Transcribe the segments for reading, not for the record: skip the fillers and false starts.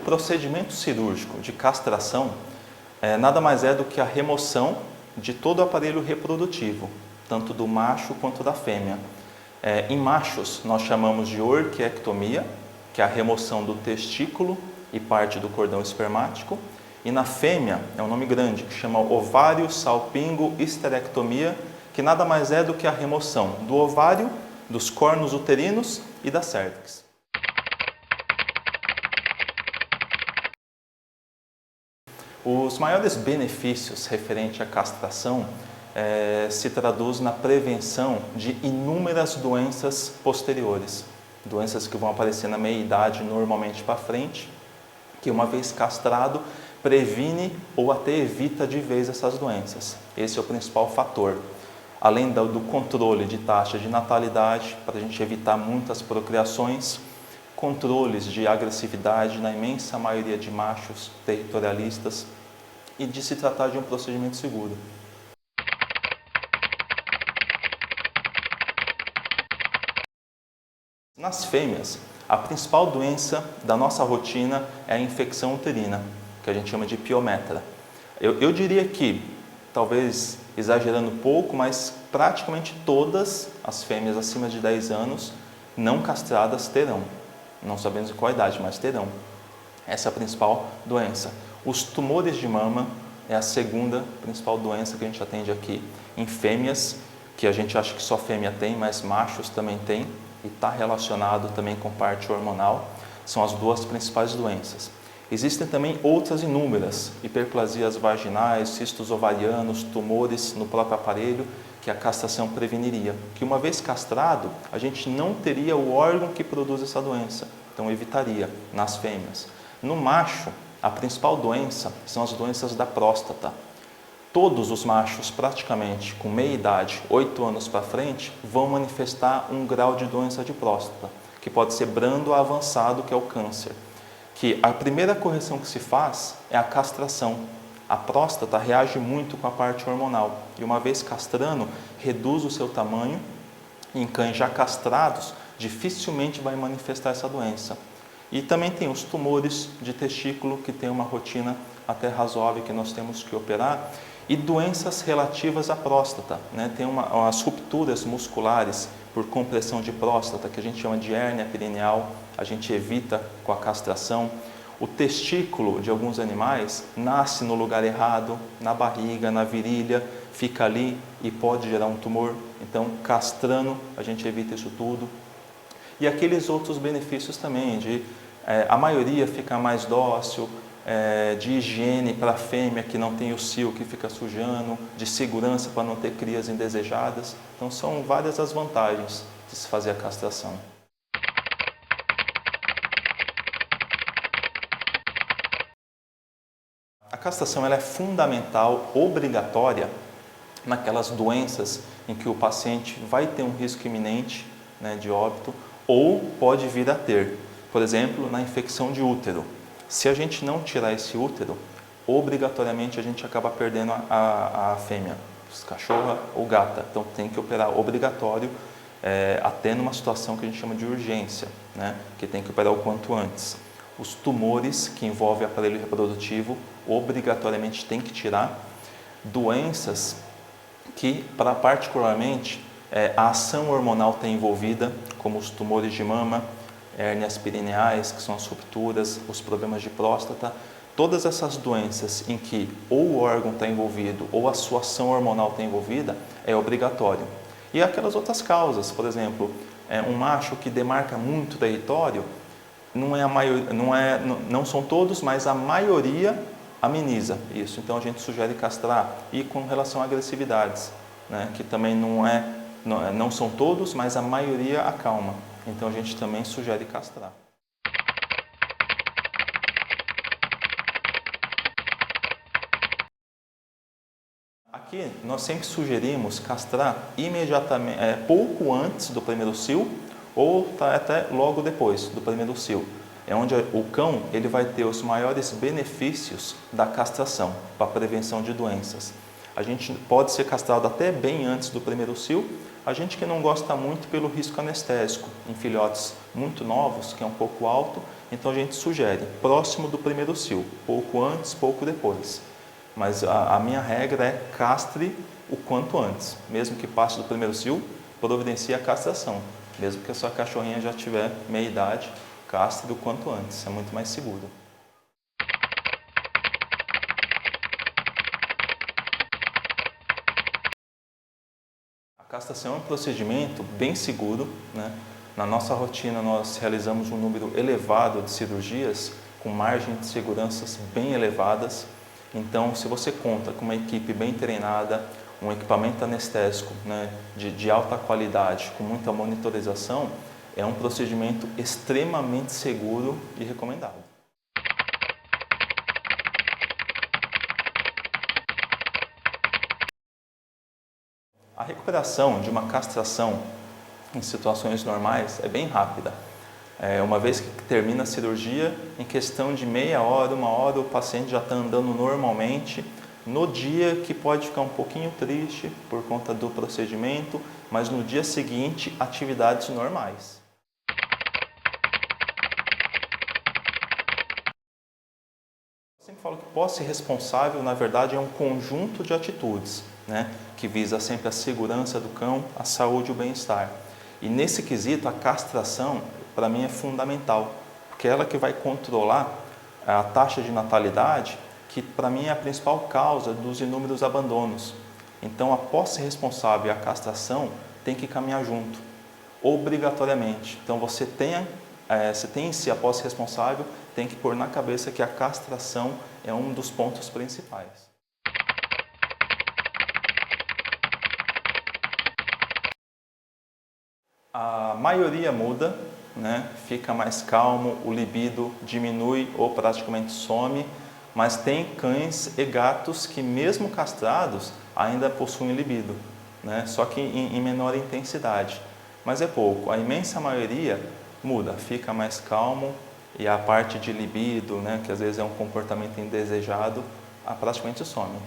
procedimento cirúrgico de castração nada mais é do que a remoção de todo o aparelho reprodutivo, tanto do macho quanto da fêmea. Em machos, nós chamamos de orquiectomia, que é a remoção do testículo e parte do cordão espermático. E na fêmea, é um nome grande, que chama ovário salpingo histerectomia, que nada mais é do que a remoção do ovário, dos cornos uterinos e da cérvix. Os maiores benefícios referentes à castração se traduz na prevenção de inúmeras doenças posteriores, doenças que vão aparecer na meia-idade normalmente para frente, que uma vez castrado previne ou até evita de vez essas doenças. Esse é o principal fator. Além do controle de taxa de natalidade, para a gente evitar muitas procriações, controles de agressividade na imensa maioria de machos territorialistas e de se tratar de um procedimento seguro. Nas fêmeas, a principal doença da nossa rotina é a infecção uterina, que a gente chama de piometra. Eu diria que, talvez exagerando um pouco, mas praticamente todas as fêmeas acima de 10 anos não castradas terão. Não sabemos qual a idade, mas terão. Essa é a principal doença. Os tumores de mama é a segunda principal doença que a gente atende aqui em fêmeas, que a gente acha que só fêmea tem, mas machos também tem, e está relacionado também com parte hormonal. São as duas principais doenças. Existem também outras inúmeras, hiperplasias vaginais, cistos ovarianos, tumores no próprio aparelho, que a castração preveniria. Que uma vez castrado, a gente não teria o órgão que produz essa doença, então evitaria nas fêmeas. No macho, a principal doença são as doenças da próstata. Todos os machos, praticamente com meia idade, 8 anos para frente, vão manifestar um grau de doença de próstata, que pode ser brando a avançado, que é o câncer. Que a primeira correção que se faz é a castração. A próstata reage muito com a parte hormonal e uma vez castrando, reduz o seu tamanho e em cães já castrados, dificilmente vai manifestar essa doença. E também tem os tumores de testículo, que tem uma rotina até razoável que nós temos que operar, e doenças relativas à próstata, né? Tem as rupturas musculares por compressão de próstata, que a gente chama de hérnia perineal, a gente evita com a castração. O testículo de alguns animais nasce no lugar errado, na barriga, na virilha, fica ali e pode gerar um tumor. Então, castrando, a gente evita isso tudo. E aqueles outros benefícios também, de a maioria ficar mais dócil, de higiene para a fêmea que não tem o cio que fica sujando, de segurança para não ter crias indesejadas. Então, são várias as vantagens de se fazer a castração. A castração ela é fundamental, obrigatória, naquelas doenças em que o paciente vai ter um risco iminente, né, de óbito, ou pode vir a ter. Por exemplo, na infecção de útero. Se a gente não tirar esse útero, obrigatoriamente a gente acaba perdendo a fêmea, cachorra ou gata. Então tem que operar obrigatório, até numa situação que a gente chama de urgência, né? Que tem que operar o quanto antes. Os tumores que envolvem o aparelho reprodutivo, obrigatoriamente tem que tirar. Doenças que, particularmente, a ação hormonal está envolvida, como os tumores de mama, hérnias perineais, que são as rupturas, os problemas de próstata, todas essas doenças em que ou o órgão está envolvido ou a sua ação hormonal está envolvida, é obrigatório. E aquelas outras causas, por exemplo, um macho que demarca muito território, não são todos, mas a maioria ameniza isso. Então a gente sugere castrar. E com relação a agressividades, né, que também não são todos, mas a maioria acalma. Então a gente também sugere castrar. Aqui nós sempre sugerimos castrar imediatamente, pouco antes do primeiro cio ou até logo depois do primeiro cio. É onde o cão ele vai ter os maiores benefícios da castração para a prevenção de doenças. a gente pode ser castrado até bem antes do primeiro cio. A gente que não gosta muito pelo risco anestésico em filhotes muito novos, que é um pouco alto, então a gente sugere próximo do primeiro cio, pouco antes, pouco depois. Mas a minha regra é castre o quanto antes, mesmo que passe do primeiro cio, providencie a castração. Mesmo que a sua cachorrinha já tiver meia idade, castre o quanto antes, é muito mais seguro. A castração é um procedimento bem seguro, né? Na nossa rotina nós realizamos um número elevado de cirurgias com margens de segurança bem elevadas. Então, se você conta com uma equipe bem treinada, um equipamento anestésico, né, de alta qualidade, com muita monitorização, é um procedimento extremamente seguro e recomendado. A recuperação de uma castração em situações normais é bem rápida. Uma vez que termina a cirurgia, em questão de meia hora, uma hora, o paciente já está andando normalmente. No dia que pode ficar um pouquinho triste por conta do procedimento, mas no dia seguinte, atividades normais. Eu sempre falo que posse responsável, na verdade, é um conjunto de atitudes, né, que visa sempre a segurança do cão, a saúde e o bem-estar. E nesse quesito, a castração, para mim, é fundamental, porque é ela que vai controlar a taxa de natalidade, que para mim é a principal causa dos inúmeros abandonos. Então, a posse responsável e a castração tem que caminhar junto, obrigatoriamente. Então, você tem em si a posse responsável, tem que pôr na cabeça que a castração é um dos pontos principais. A maioria muda, né? Fica mais calmo, o libido diminui ou praticamente some, mas tem cães e gatos que mesmo castrados ainda possuem libido, né? Só que em menor intensidade, mas é pouco. A imensa maioria muda, fica mais calmo e a parte de libido, né, que às vezes é um comportamento indesejado, praticamente some.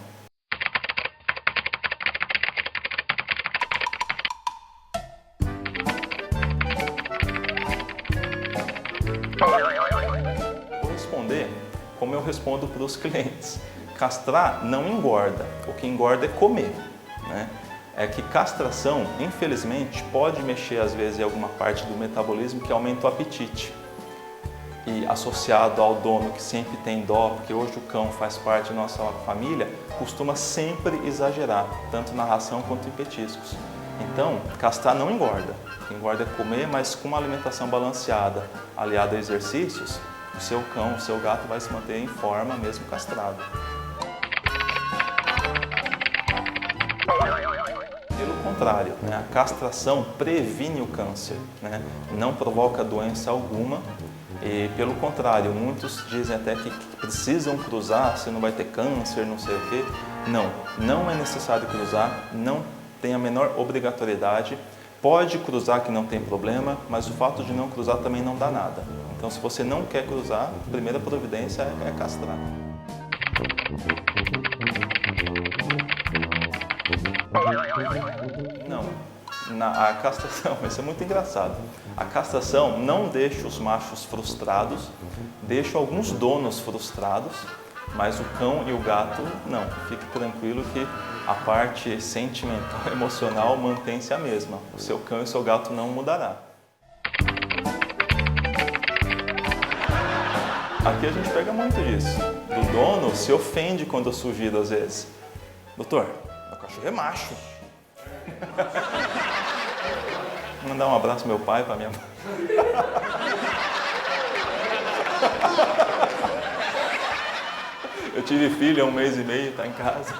Vou responder como eu respondo para os clientes. Castrar não engorda, o que engorda é comer, né? É que castração, infelizmente, pode mexer às vezes em alguma parte do metabolismo que aumenta o apetite. E associado ao dono que sempre tem dó, porque hoje o cão faz parte da nossa família, costuma sempre exagerar, tanto na ração quanto em petiscos. Então, castrar não engorda. O que engorda é comer, mas com uma alimentação balanceada, aliada a exercícios, o seu cão, o seu gato vai se manter em forma mesmo castrado. Pelo contrário, né, a castração previne o câncer, né, não provoca doença alguma e, pelo contrário, muitos dizem até que precisam cruzar, se não vai ter câncer, não sei o quê. Não, não é necessário cruzar, não tem a menor obrigatoriedade. Pode cruzar que não tem problema, mas o fato de não cruzar também não dá nada. Então, se você não quer cruzar, a primeira providência é castrar. Não, a castração, isso é muito engraçado. A castração não deixa os machos frustrados, deixa alguns donos frustrados, mas o cão e o gato não. Fique tranquilo que a parte sentimental, emocional mantém-se a mesma. O seu cão e o seu gato não mudará. Aqui a gente pega muito disso. O dono se ofende quando eu sugiro às vezes. Doutor, meu cachorro é macho. Vou mandar um abraço pro meu pai, para minha mãe. Eu tive filho há 1 mês e meio, está em casa.